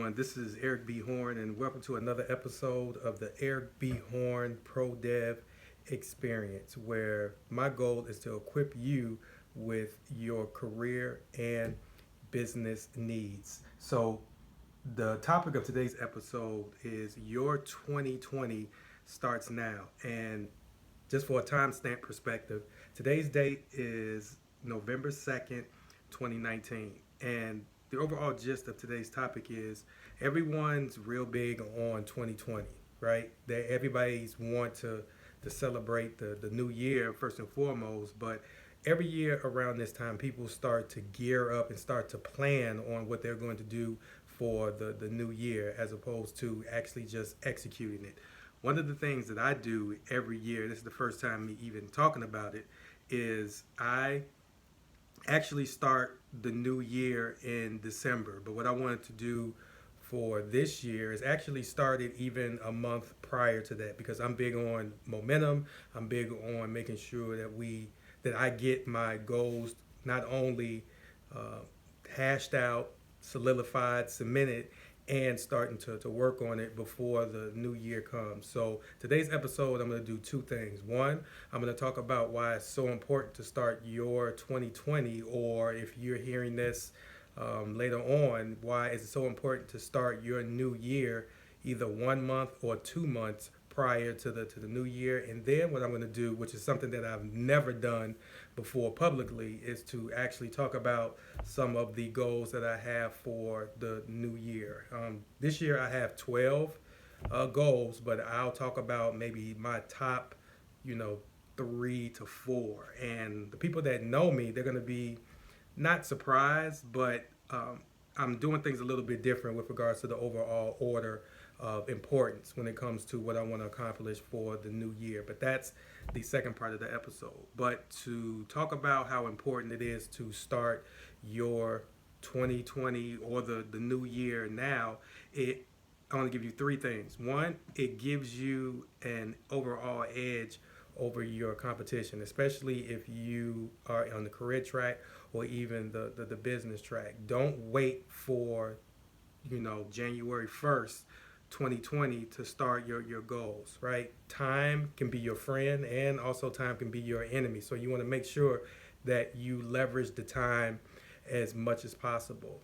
everyone? This is Eric B. Horn, and welcome to another episode of the Eric B. Horn Pro Dev Experience, where my goal is to equip you with your career and business needs. So, the topic of today's episode is Your 2020 Starts Now. And just for a timestamp perspective, today's date is November 2nd, 2019. And the overall gist of today's topic is everyone's real big on 2020, right? That everybody's want to celebrate the new year first and foremost, but every year around this time, people start to gear up and start to plan on what they're going to do for the new year as opposed to actually just executing it. One of the things that I do every year, this is the first time me even talking about it, is I actually start the new year in December. But what I wanted to do for this year is actually start it even a month prior to that because I'm big on momentum. I'm big on making sure that I get my goals not only uh, hashed out, solidified, cemented, and starting to work on it before the new year comes. So today's episode, I'm going to do two things. One, I'm going to talk about why it's so important to start your 2020, or if you're hearing this later on, why is it so important to start your new year either 1 month or 2 months prior to the new year. And then what I'm going to do, which is something that I've never done before publicly, is to actually talk about some of the goals that I have for the new year. This year I have 12 goals, but I'll talk about maybe my top, you know, 3 to 4. And the people that know me, they're going to be not surprised, but I'm doing things a little bit different with regards to the overall order of importance when it comes to what I want to accomplish for the new year. But that's the second part of the episode. But to talk about how important it is to start your 2020 or the new year now, I want to give you three things. One, it gives you an overall edge over your competition, especially if you are on the career track or even the business track. Don't wait for, January 1st, 2020 to start your goals, right? Time can be your friend and also time can be your enemy. So you want to make sure that you leverage the time as much as possible.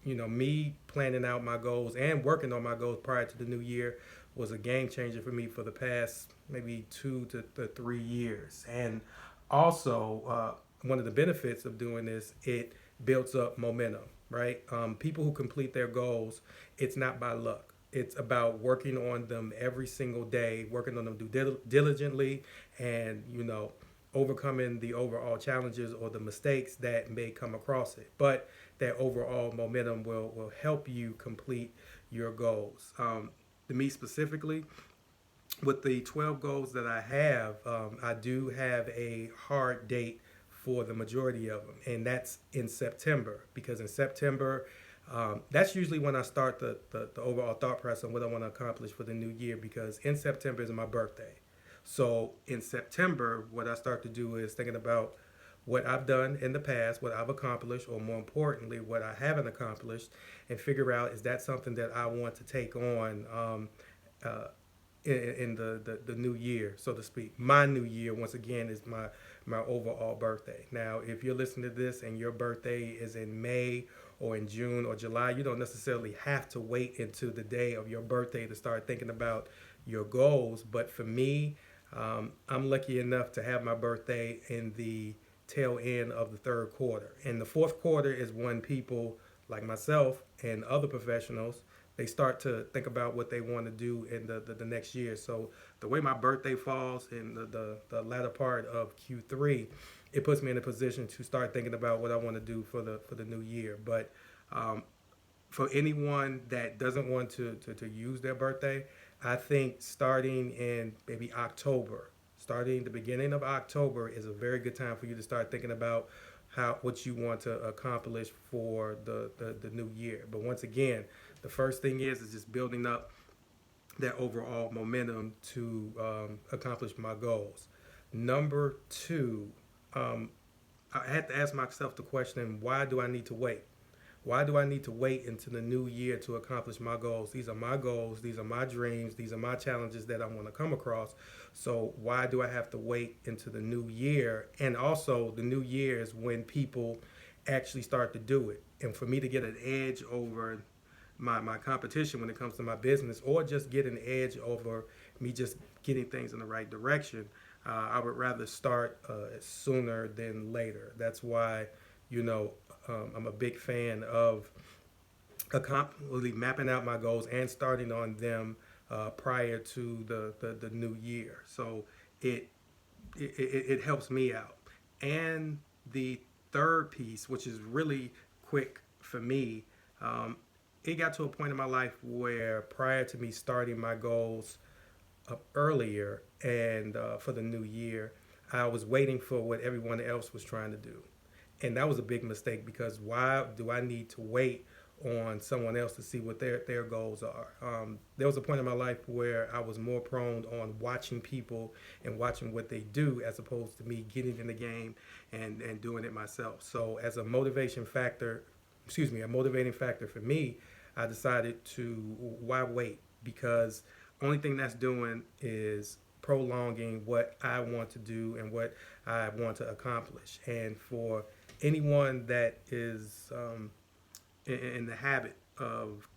Me planning out my goals and working on my goals prior to the new year was a game changer for me for the past maybe 2 to 3 years. And also, one of the benefits of doing this, it builds up momentum, right? People who complete their goals, it's not by luck. It's about working on them every single day, working on them diligently, and overcoming the overall challenges or the mistakes that may come across it. But that overall momentum will help you complete your goals. To me specifically, with the 12 goals that I have, I do have a hard date for the majority of them, and that's in September, because in September, that's usually when I start the overall thought process on what I want to accomplish for the new year, because in September is my birthday. So in September, what I start to do is thinking about what I've done in the past, what I've accomplished, or more importantly, what I haven't accomplished, and figure out, is that something that I want to take on uh, in the new year, so to speak. My new year, once again, is my overall birthday. Now, if you're listening to this and your birthday is in May or in June or July, you don't necessarily have to wait until the day of your birthday to start thinking about your goals. But for me, I'm lucky enough to have my birthday in the tail end of the third quarter. And the fourth quarter is when people like myself and other professionals, they start to think about what they want to do in the next year. So the way my birthday falls in the latter part of Q3, it puts me in a position to start thinking about what I want to do for the new year. But for anyone that doesn't want to use their birthday, I think starting in maybe October, starting the beginning of October, is a very good time for you to start thinking about what you want to accomplish for the new year. But once again, the first thing is just building up that overall momentum to accomplish my goals. Number two, I had to ask myself the question, why do I need to wait? Why do I need to wait into the new year to accomplish my goals? These are my goals. These are my dreams. These are my challenges that I want to come across. So why do I have to wait into the new year? And also, the new year is when people actually start to do it. And for me to get an edge over my competition when it comes to my business, or just get an edge over me just getting things in the right direction, I would rather start sooner than later. That's why, you know, I'm a big fan of really mapping out my goals and starting on them prior to the new year. So it, it helps me out. And the third piece, which is really quick for me, um, it got to a point in my life where prior to me starting my goals up earlier and for the new year, I was waiting for what everyone else was trying to do. And that was a big mistake, because why do I need to wait on someone else to see what their goals are? There was a point in my life where I was more prone on watching people and watching what they do, as opposed to me getting in the game and doing it myself. So as a motivation factor, a motivating factor for me, I decided to, why wait? Because only thing that's doing is prolonging what I want to do and what I want to accomplish. And for anyone that is in the habit of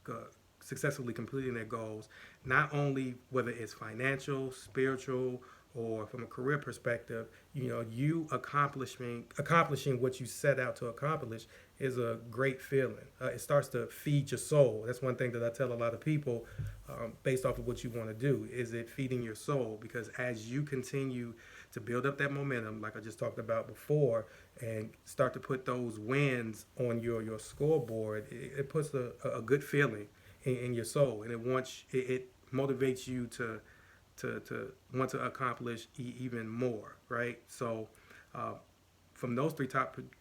successfully completing their goals, not only whether it's financial, spiritual, or from a career perspective, you know, you accomplishing what you set out to accomplish is a great feeling. It starts to feed your soul. That's one thing that I tell a lot of people, based off of what you want to do. Is it feeding your soul? Because as you continue to build up that momentum, like I just talked about before, and start to put those wins on your scoreboard, it puts a good feeling in your soul, and it motivates you to want to accomplish even more, right? So, uh, from those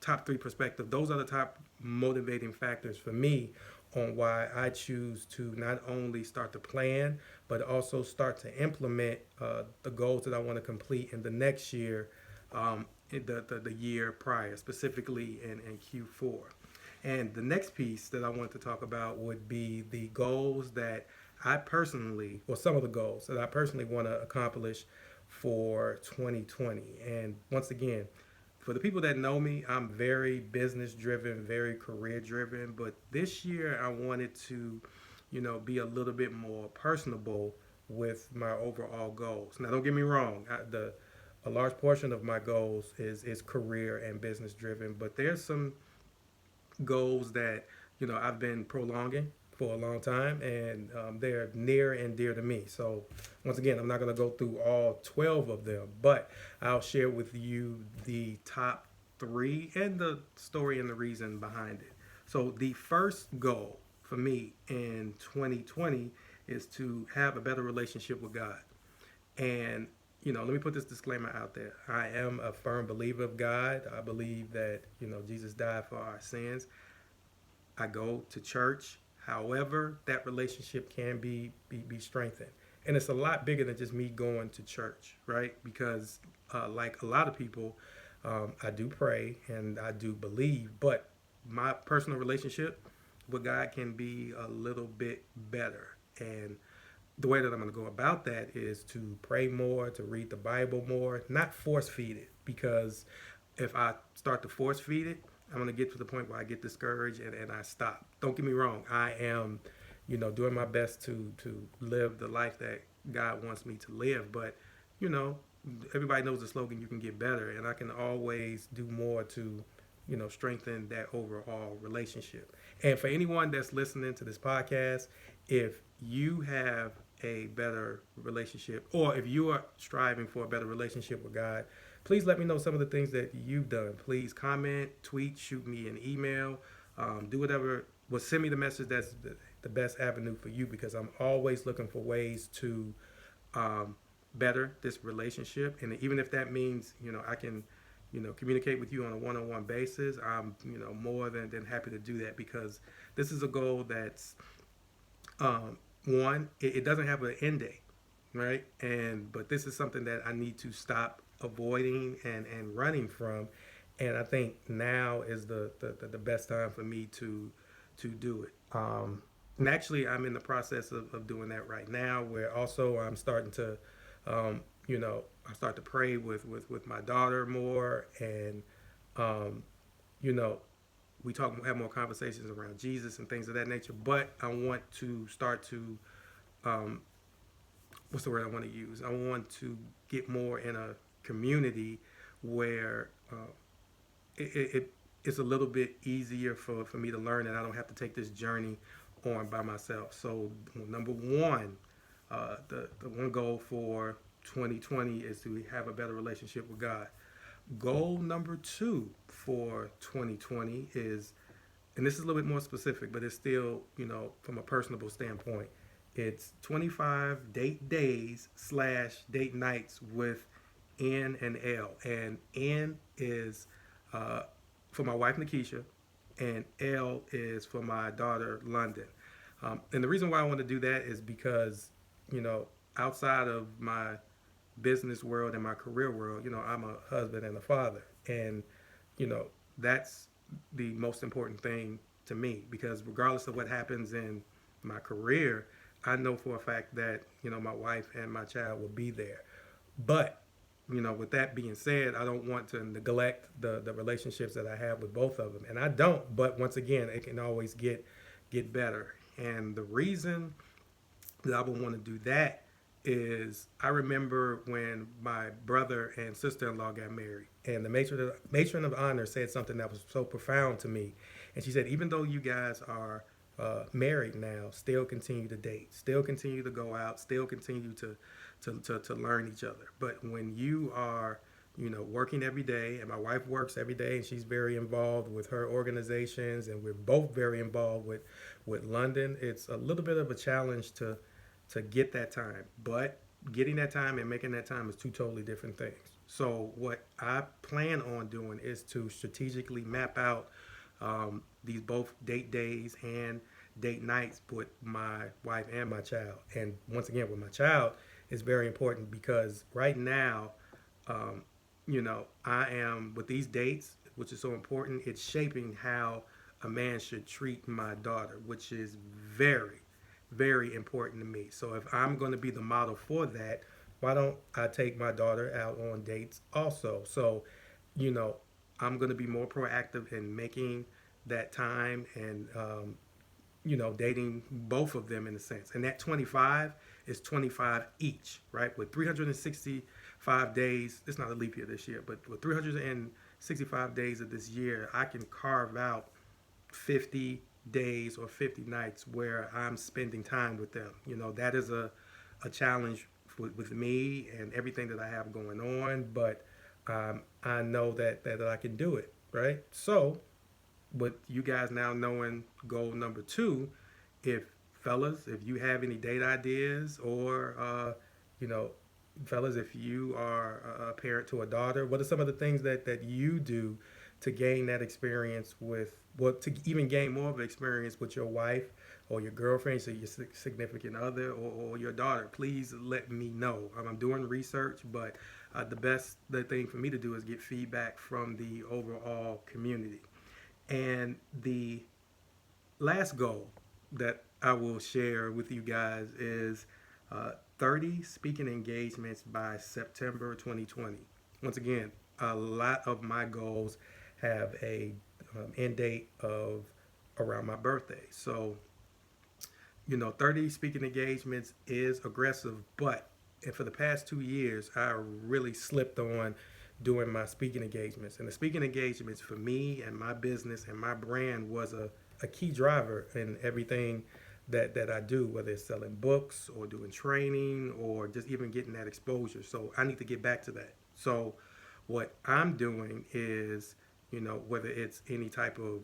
top three perspectives, those are the top motivating factors for me on why I choose to not only start to plan, but also start to implement the goals that I want to complete in the next year, the year prior, specifically in Q4. And the next piece that I want to talk about would be the goals that I personally, or some of the goals that I personally want to accomplish for 2020. And once again, for the people that know me, I'm very business driven, very career driven. But this year, I wanted to, you know, be a little bit more personable with my overall goals. Now, don't get me wrong. A large portion of my goals is career and business driven, but there's some goals that, you know, I've been prolonging for a long time, and they're near and dear to me. So once again, I'm not going to go through all 12 of them, but I'll share with you the top three and the story and the reason behind it. So the first goal for me in 2020 is to have a better relationship with God. And, you know, let me put this disclaimer out there. I am a firm believer of God. I believe that, you know, Jesus died for our sins. I go to church. However, that relationship can be strengthened. And it's a lot bigger than just me going to church, right? Because, like a lot of people, I do pray and I do believe, but my personal relationship with God can be a little bit better. And the way that I'm going to go about that is to pray more, to read the Bible more, not force feed it. Because if I start to force feed it, I'm going to get to the point where I get discouraged and I stop. Don't get me wrong. I am, you know, doing my best to live the life that God wants me to live. But, you know, everybody knows the slogan, you can get better. And I can always do more to, you know, strengthen that overall relationship. And for anyone that's listening to this podcast, if you have a better relationship, or if you are striving for a better relationship with God, please let me know some of the things that you've done. Please comment, tweet, shoot me an email, do whatever. Well, send me the message that's the best avenue for you, because I'm always looking for ways to better this relationship. And even if that means, you know, I can, you know, communicate with you on a one-on-one basis, I'm, you know, more than happy to do that, because this is a goal that's, one, it doesn't have an end date, right? But this is something that I need to stop avoiding and running from. And I think now is the best time for me to do it. And actually, I'm in the process of doing that right now, where also I'm starting to, I start to pray with my daughter more, and um, you know, we have more conversations around Jesus and things of that nature. But I want to start to, um, what's the word I want to use? I want to get more in a community where it's a little bit easier for me to learn, and I don't have to take this journey on by myself. So number one, the one goal for 2020 is to have a better relationship with God. Goal number two for 2020 is, and this is a little bit more specific, but it's still, from a personable standpoint, it's 25 date days / date nights with N and L. And N is uh, for my wife, Nikisha, and L is for my daughter, London. And the reason why I want to do that is because, you know, outside of my business world and my career world, I'm a husband and a father. And, you know, that's the most important thing to me, because regardless of what happens in my career, I know for a fact that, my wife and my child will be there. But, with that being said, I don't want to neglect the relationships that I have with both of them. And I don't, but once again, it can always get better. And the reason that I would want to do that is I remember when my brother and sister-in-law got married, and the matron of honor said something that was so profound to me. And she said, even though you guys are married now, still continue to date, still continue to go out, still continue to learn each other. But when you are, working every day, and my wife works every day, and she's very involved with her organizations, and we're both very involved with London, it's a little bit of a challenge to get that time. But getting that time and making that time is two totally different things. So what I plan on doing is to strategically map out these both date days and date nights with my wife and my child. And once again, with my child, it's very important because right now, I am with these dates, which is so important. It's shaping how a man should treat my daughter, which is very, very important to me. So if I'm going to be the model for that, why don't I take my daughter out on dates also? So, you know, I'm going to be more proactive in making that time and, dating both of them in a sense. And that 25 is 25 each, right? With 365 days, it's not a leap year this year, but with 365 days of this year, I can carve out 50 days or 50 nights where I'm spending time with them. That is a challenge with me and everything that I have going on, but I know that I can do it, right? So, with you guys now knowing goal number two, if fellas, if you have any date ideas or, you know, fellas, if you are a parent to a daughter, what are some of the things that you do to gain that experience to even gain more of an experience with your wife or your girlfriend, so your significant other, or your daughter? Please let me know. I'm doing research, but the thing for me to do is get feedback from the overall community. And the last goal that I will share with you guys is 30 speaking engagements by September 2020. Once again, a lot of my goals have a end date of around my birthday. So, 30 speaking engagements is aggressive, but for the past 2 years, I really slipped on doing my speaking engagements. And the speaking engagements for me and my business and my brand was a key driver in everything that I do, whether it's selling books or doing training or just even getting that exposure. So I need to get back to that. So what I'm doing is, whether it's any type of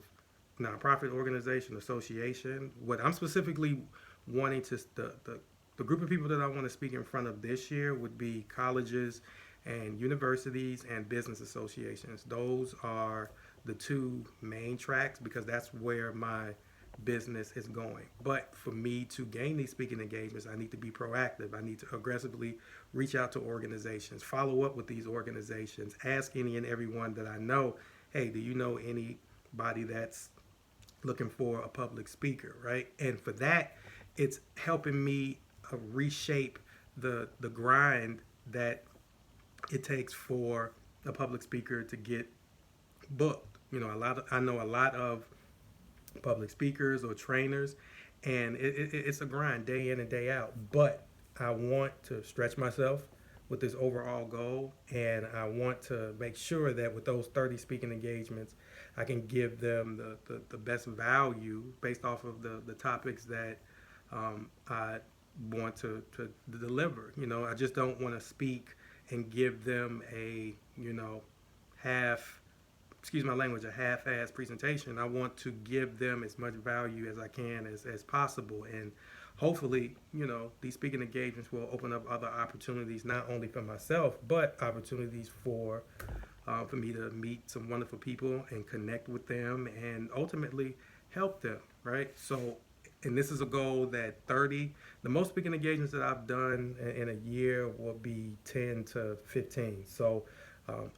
nonprofit organization, association, what I'm specifically wanting to, the group of people that I want to speak in front of this year would be colleges and universities and business associations. Those are the two main tracks because that's where my business is going. But for me to gain these speaking engagements, I need to be proactive. I need to aggressively reach out to organizations, follow up with these organizations, ask any and everyone that I know, hey, do you know anybody that's looking for a public speaker, right? And for that, it's helping me reshape the grind that it takes for a public speaker to get booked. I know a lot of public speakers or trainers, and it's a grind day in and day out. But I want to stretch myself with this overall goal, and I want to make sure that with those 30 speaking engagements, I can give them the best value based off of the topics that I want to deliver. I just don't want to speak and give them half excuse my language, a half-ass presentation. I want to give them as much value as I can as possible. And hopefully, these speaking engagements will open up other opportunities, not only for myself, but opportunities for me to meet some wonderful people and connect with them and ultimately help them, right? So, and this is a goal that the most speaking engagements that I've done in a year will be 10 to 15. So,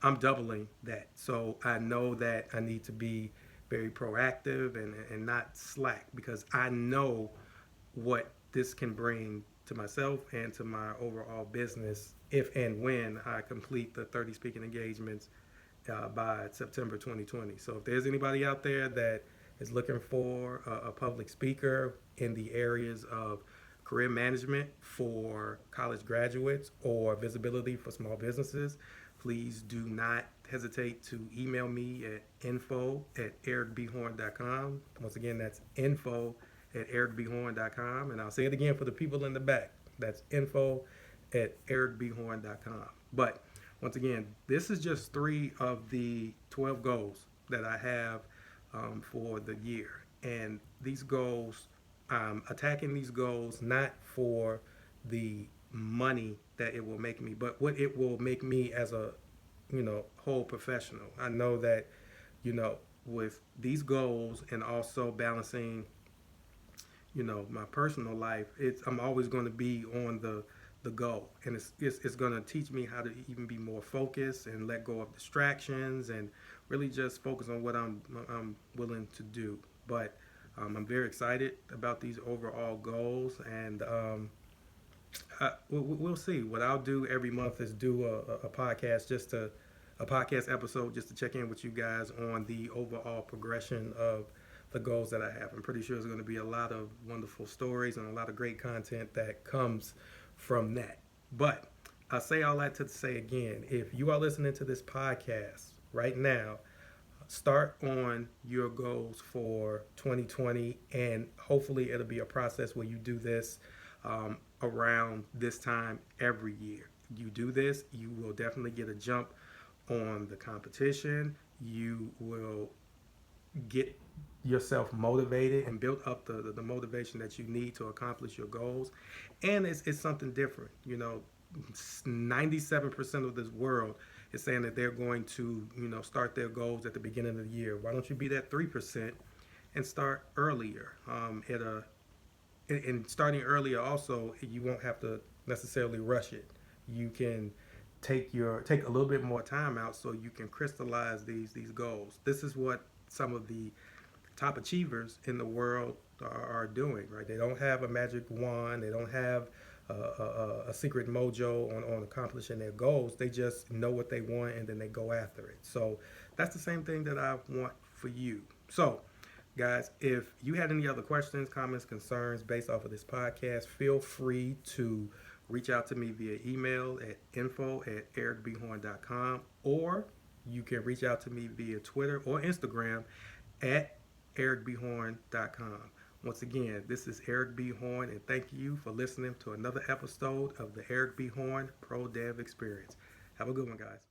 I'm doubling that. So I know that I need to be very proactive and not slack, because I know what this can bring to myself and to my overall business if and when I complete the 30 speaking engagements by September 2020. So if there's anybody out there that is looking for a public speaker in the areas of career management for college graduates or visibility for small businesses, please do not hesitate to email me at info@ericbhorn.com. Once again, that's info@ericbhorn.com. And I'll say it again for the people in the back. That's info@ericbhorn.com. But once again, this is just 3 of the 12 goals that I have for the year. And these goals, I'm attacking these goals not for the money that it will make me, but what it will make me as a whole professional. I know that with these goals and also balancing my personal life, I'm always going to be on the go, and it's going to teach me how to even be more focused and let go of distractions and really just focus on what I'm willing to do. But I'm very excited about these overall goals, and we'll see. What I'll do every month is do a podcast, a podcast episode, just to check in with you guys on the overall progression of the goals that I have. I'm pretty sure there's going to be a lot of wonderful stories and a lot of great content that comes from that. But I say all that to say again, if you are listening to this podcast right now, start on your goals for 2020, and hopefully it'll be a process where you do this around this time every year. You do this, you will definitely get a jump on the competition. You will get yourself motivated and build up the motivation that you need to accomplish your goals. And it's something different. 97% of this world is saying that they're going to start their goals at the beginning of the year. Why don't you be that 3% and start earlier? And starting earlier also, you won't have to necessarily rush it. You can take a little bit more time out so you can crystallize these goals. This is what some of the top achievers in the world are doing, right? They don't have a magic wand. They don't have a secret mojo on accomplishing their goals. They just know what they want, and then they go after it. So that's the same thing that I want for you. So guys, if you had any other questions, comments, concerns based off of this podcast, feel free to reach out to me via email at info@ericbhorn.com, or you can reach out to me via Twitter or Instagram at ericbhorn.com. Once again, this is Eric B. Horn, and thank you for listening to another episode of the Eric B. Horn Pro Dev Experience. Have a good one, guys.